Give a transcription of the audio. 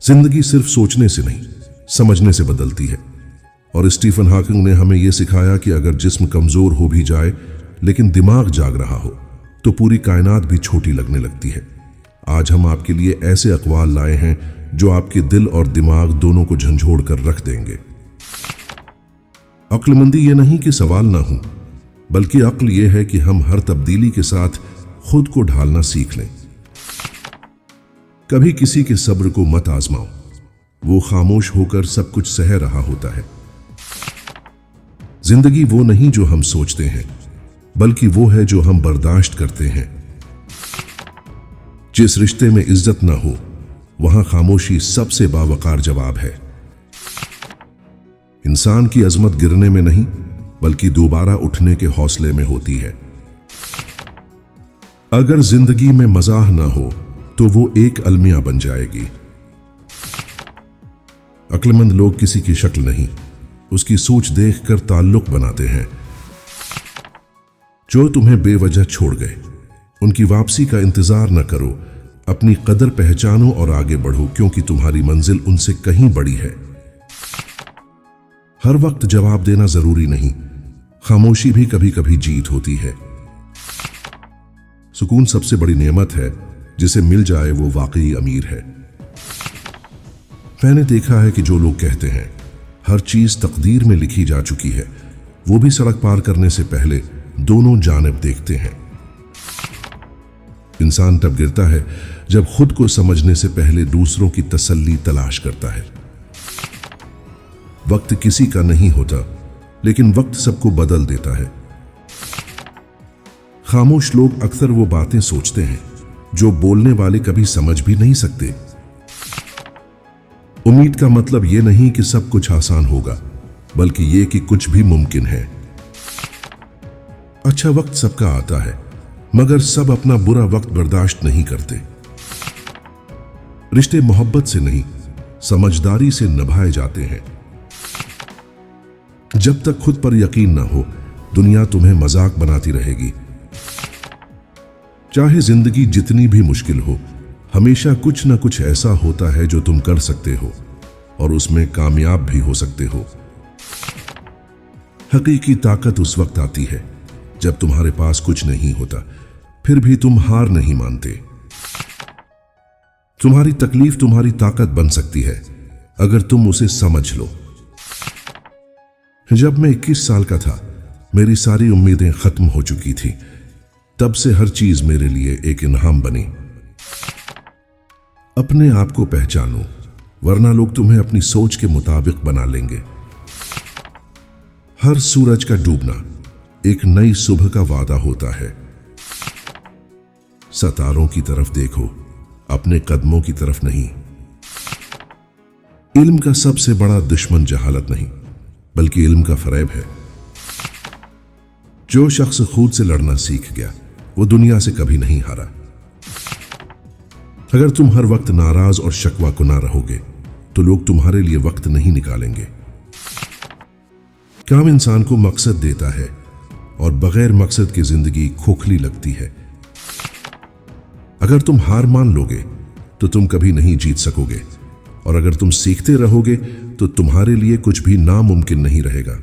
जिंदगी सिर्फ सोचने से नहीं, समझने से बदलती है। और स्टीफन हॉकिंग ने हमें यह सिखाया कि अगर जिस्म कमजोर हो भी जाए लेकिन दिमाग जाग रहा हो तो पूरी कायनात भी छोटी लगने लगती है। आज हम आपके लिए ऐसे अक़वाल लाए हैं जो आपके दिल और दिमाग दोनों को झंझोड़ कर रख देंगे। अक्लमंदी ये नहीं कि सवाल ना हो, बल्कि अक्ल यह है कि हम हर तब्दीली के साथ खुद को ढालना सीख लें। कभी किसी के सब्र को मत आजमाओ, वो खामोश होकर सब कुछ सह रहा होता है। जिंदगी वो नहीं जो हम सोचते हैं, बल्कि वो है जो हम बर्दाश्त करते हैं। जिस रिश्ते में इज्जत ना हो वहां खामोशी सबसे बावकार जवाब है। इंसान की अजमत गिरने में नहीं, बल्कि दोबारा उठने के हौसले में होती है। अगर जिंदगी में मजाह ना हो तो वो एक अलमिया बन जाएगी। अक्लमंद लोग किसी की शक्ल नहीं, उसकी सोच देखकर ताल्लुक बनाते हैं। जो तुम्हें बेवजह छोड़ गए उनकी वापसी का इंतजार न करो, अपनी कदर पहचानो और आगे बढ़ो, क्योंकि तुम्हारी मंजिल उनसे कहीं बड़ी है। हर वक्त जवाब देना जरूरी नहीं, खामोशी भी कभी कभी जीत होती है। सुकून सबसे बड़ी नेमत है, जिसे मिल जाए वो वाकई अमीर है। मैंने देखा है कि जो लोग कहते हैं हर चीज तकदीर में लिखी जा चुकी है, वो भी सड़क पार करने से पहले दोनों जानिब देखते हैं। इंसान तब गिरता है जब खुद को समझने से पहले दूसरों की तसल्ली तलाश करता है। वक्त किसी का नहीं होता, लेकिन वक्त सबको बदल देता है। खामोश लोग अक्सर वो बातें सोचते हैं जो बोलने वाले कभी समझ भी नहीं सकते। उम्मीद का मतलब यह नहीं कि सब कुछ आसान होगा, बल्कि यह कि कुछ भी मुमकिन है। अच्छा वक्त सबका आता है, मगर सब अपना बुरा वक्त बर्दाश्त नहीं करते। रिश्ते मोहब्बत से नहीं, समझदारी से निभाए जाते हैं। जब तक खुद पर यकीन ना हो, दुनिया तुम्हें मजाक बनाती रहेगी। चाहे जिंदगी जितनी भी मुश्किल हो, हमेशा कुछ ना कुछ ऐसा होता है जो तुम कर सकते हो और उसमें कामयाब भी हो सकते हो। हकीकी ताकत उस वक्त आती है जब तुम्हारे पास कुछ नहीं होता, फिर भी तुम हार नहीं मानते। तुम्हारी तकलीफ तुम्हारी ताकत बन सकती है अगर तुम उसे समझ लो। जब मैं 21 साल का था, मेरी सारी उम्मीदें खत्म हो चुकी थी। तब से हर चीज मेरे लिए एक इनाम बनी। अपने आप को पहचानो, वरना लोग तुम्हें अपनी सोच के मुताबिक बना लेंगे। हर सूरज का डूबना एक नई सुबह का वादा होता है। सितारों की तरफ देखो, अपने कदमों की तरफ नहीं। इल्म का सबसे बड़ा दुश्मन जहालत नहीं, बल्कि इल्म का फरेब है। जो शख्स खुद से लड़ना सीख गया, वो दुनिया से कभी नहीं हारा। अगर तुम हर वक्त नाराज और शकवा कुना रहोगे, तो लोग तुम्हारे लिए वक्त नहीं निकालेंगे। काम इंसान को मकसद देता है, और बगैर मकसद की जिंदगी खोखली लगती है। अगर तुम हार मान लोगे, तो तुम कभी नहीं जीत सकोगे, और अगर तुम सीखते रहोगे, तो तुम्हारे लिए कुछ भी नामुमकिन नहीं रहेगा।